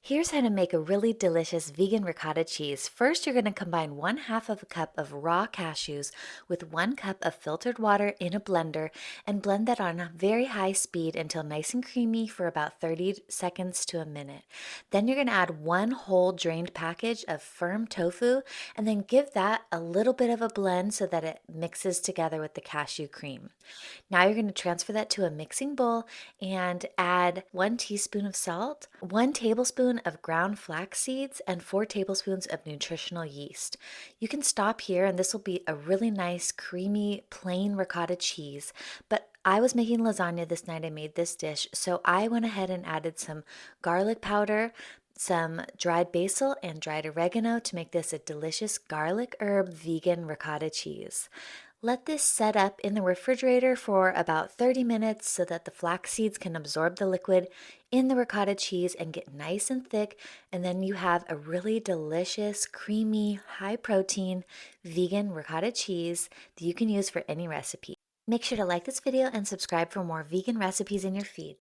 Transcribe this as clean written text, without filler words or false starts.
Here's how to make a really delicious vegan ricotta cheese. First, you're going to combine 1/2 of a cup of raw cashews with 1 cup of filtered water in a blender and blend that on a very high speed until nice and creamy for about 30 seconds to a minute. Then you're going to add 1 whole drained package of firm tofu and then give that a little bit of a blend so that it mixes together with the cashew cream. Now you're going to transfer that to a mixing bowl and add 1 teaspoon of salt, 1 tablespoon of ground flax seeds, and 4 tablespoons of nutritional yeast. You can stop here and this will be a really nice, creamy, plain ricotta cheese. But I was making lasagna this night. I made this dish, so I went ahead and added some garlic powder, some dried basil, and dried oregano to make this a delicious garlic herb vegan ricotta cheese. Let this set up in the refrigerator for about 30 minutes so that the flax seeds can absorb the liquid in the ricotta cheese and get nice and thick, and then you have a really delicious, creamy, high protein vegan ricotta cheese that you can use for any recipe. Make sure to like this video and subscribe for more vegan recipes in your feed.